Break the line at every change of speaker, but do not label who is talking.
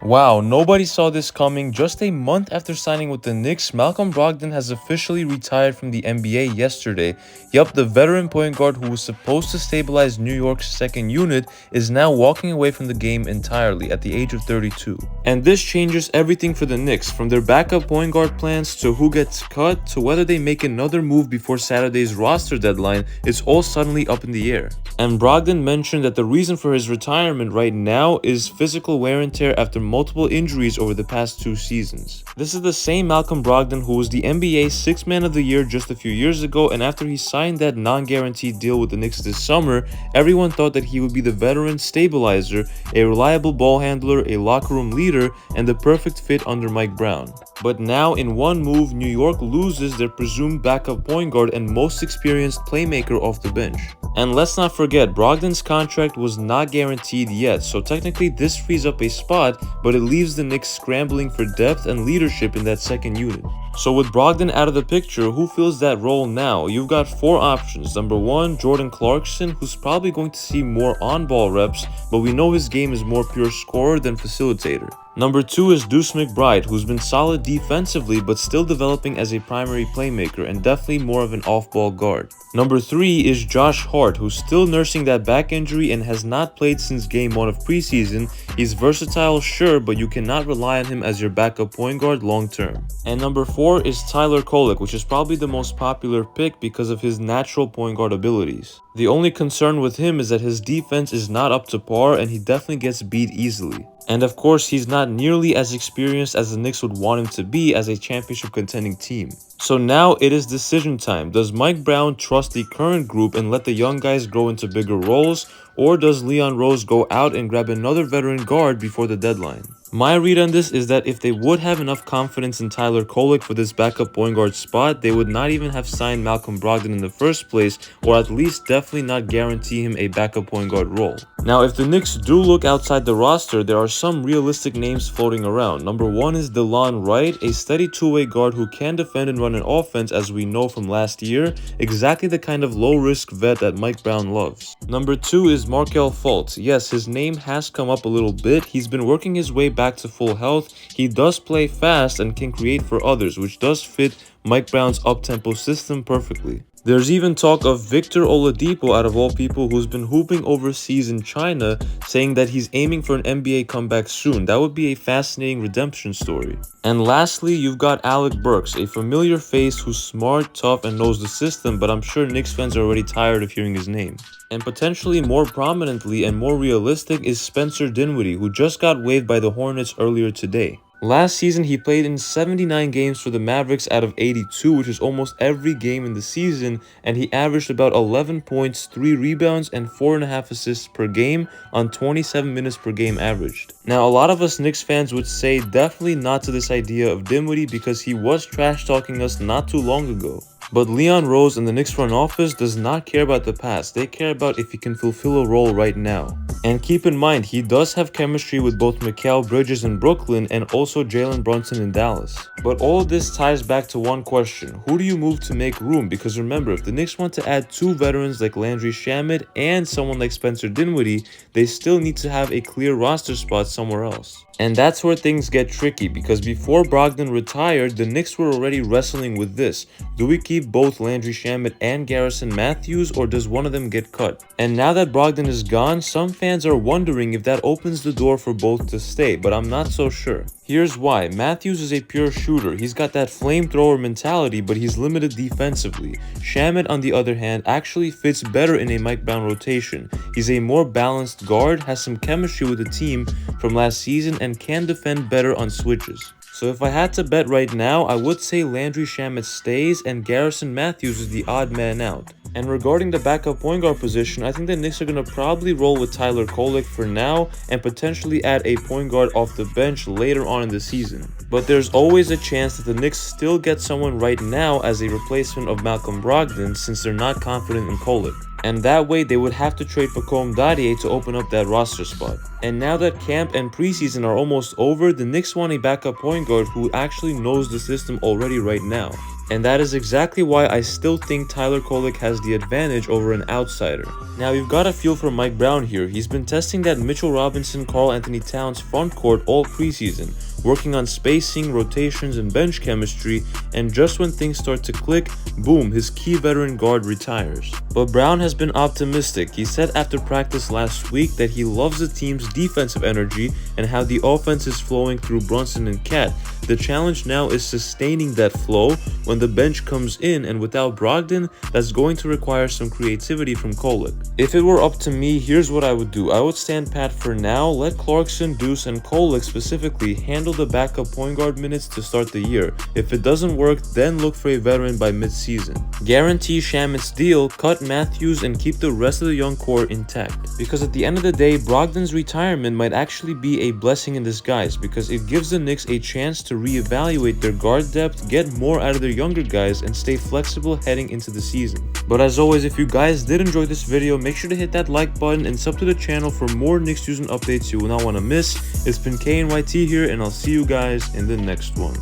Wow, nobody saw this coming. Just a month after signing with the Knicks, Malcolm Brogdon has officially retired from the NBA yesterday. Yup, the veteran point guard who was supposed to stabilize New York's second unit is now walking away from the game entirely at the age of 32. And this changes everything for the Knicks, from their backup point guard plans to who gets cut to whether they make another move before Saturday's roster deadline. It's all suddenly up in the air. And Brogdon mentioned that the reason for his retirement right now is physical wear and tear after multiple injuries over the past 2 seasons. This is the same Malcolm Brogdon who was the NBA's Sixth Man of the Year just a few years ago, and after he signed that non-guaranteed deal with the Knicks this summer, everyone thought that he would be the veteran stabilizer, a reliable ball handler, a locker room leader, and the perfect fit under Mike Brown. But now, in one move, New York loses their presumed backup point guard and most experienced playmaker off the bench. And let's not forget, Brogdon's contract was not guaranteed yet, so technically this frees up a spot, but it leaves the Knicks scrambling for depth and leadership in that second unit. So with Brogdon out of the picture, who fills that role now? You've got 4 options. Number 1, Jordan Clarkson, who's probably going to see more on-ball reps, but we know his game is more pure scorer than facilitator. Number 2 is Deuce McBride, who's been solid defensively but still developing as a primary playmaker and definitely more of an off-ball guard. Number 3 is Josh Hart, who's still nursing that back injury and has not played since game 1 of preseason. He's versatile, sure, but you cannot rely on him as your backup point guard long term. And number 4 is Tyler Kolek, which is probably the most popular pick because of his natural point guard abilities. The only concern with him is that his defense is not up to par and he definitely gets beat easily. And of course, he's not nearly as experienced as the Knicks would want him to be as a championship contending team. So now it is decision time. Does Mike Brown trust the current group and let the young guys grow into bigger roles? Or does Leon Rose go out and grab another veteran guard before the deadline? My read on this is that if they would have enough confidence in Tyler Kolek for this backup point guard spot, they would not even have signed Malcolm Brogdon in the first place, or at least definitely not guarantee him a backup point guard role. Now, if the Knicks do look outside the roster, there are some realistic names floating around. Number 1 is Delon Wright, a steady two-way guard who can defend and run an offense as we know from last year, exactly the kind of low-risk vet that Mike Brown loves. Number 2 is Markelle Fultz. Yes, his name has come up a little bit. He's been working his way back to full health. He does play fast and can create for others, which does fit Mike Brown's up-tempo system perfectly. There's even talk of Victor Oladipo, out of all people, who's been hooping overseas in China, saying that he's aiming for an NBA comeback soon. That would be a fascinating redemption story. And lastly, you've got Alec Burks, a familiar face who's smart, tough, and knows the system, but I'm sure Knicks fans are already tired of hearing his name. And potentially more prominently and more realistic is Spencer Dinwiddie, who just got waived by the Hornets earlier today. Last season, he played in 79 games for the Mavericks out of 82, which is almost every game in the season, and he averaged about 11 points, 3 rebounds, and 4.5 assists per game on 27 minutes per game averaged. Now, a lot of us Knicks fans would say definitely not to this idea of Dinwiddie because he was trash-talking us not too long ago. But Leon Rose and the Knicks front office does not care about the past. They care about if he can fulfill a role right now. And keep in mind, he does have chemistry with both Mikal Bridges in Brooklyn and also Jalen Brunson in Dallas. But all of this ties back to one question. Who do you move to make room? Because remember, if the Knicks want to add 2 veterans like Landry Shamet and someone like Spencer Dinwiddie, they still need to have a clear roster spot somewhere else. And that's where things get tricky, because before Brogdon retired, the Knicks were already wrestling with this. Do we keep both Landry Shamet and Garrison Mathews, or does one of them get cut? And now that Brogdon is gone, some fans are wondering if that opens the door for both to stay, but I'm not so sure. Here's why. Mathews is a pure shooter. He's got that flamethrower mentality, but he's limited defensively. Shamet, on the other hand, actually fits better in a Mike Brown rotation. He's a more balanced guard, has some chemistry with the team from last season, and can defend better on switches. So if I had to bet right now, I would say Landry Shamet stays and Garrison Mathews is the odd man out. And regarding the backup point guard position, I think the Knicks are going to probably roll with Tyler Kolek for now and potentially add a point guard off the bench later on in the season. But there's always a chance that the Knicks still get someone right now as a replacement of Malcolm Brogdon, since they're not confident in Kolek. And that way they would have to trade for Darier to open up that roster spot. And now that camp and preseason are almost over, the Knicks want a backup point guard who actually knows the system already right now. And that is exactly why I still think Tyler Kolek has the advantage over an outsider. Now you've got a feel for Mike Brown here. He's been testing that Mitchell Robinson, Karl Anthony Towns front court all preseason, working on spacing, rotations, and bench chemistry, and just when things start to click, boom, his key veteran guard retires. But Brown has been optimistic. He said after practice last week that he loves the team's defensive energy and how the offense is flowing through Brunson and Cat. The challenge now is sustaining that flow when the bench comes in, and without Brogdon, that's going to require some creativity from Kolek. If it were up to me, here's what I would do. I would stand pat for now, let Clarkson, Deuce, and Kolek specifically handle the backup point guard minutes to start the year. If it doesn't work, then look for a veteran by mid-season. Guarantee Shamet's deal, cut Mathews, and keep the rest of the young core intact. Because at the end of the day, Brogdon's retirement might actually be a blessing in disguise, because it gives the Knicks a chance to reevaluate their guard depth, get more out of their younger guys, and stay flexible heading into the season. But as always, if you guys did enjoy this video, make sure to hit that like button and sub to the channel for more Knicks news and updates you will not want to miss. It's been KNYT here, and I'll see you guys in the next one.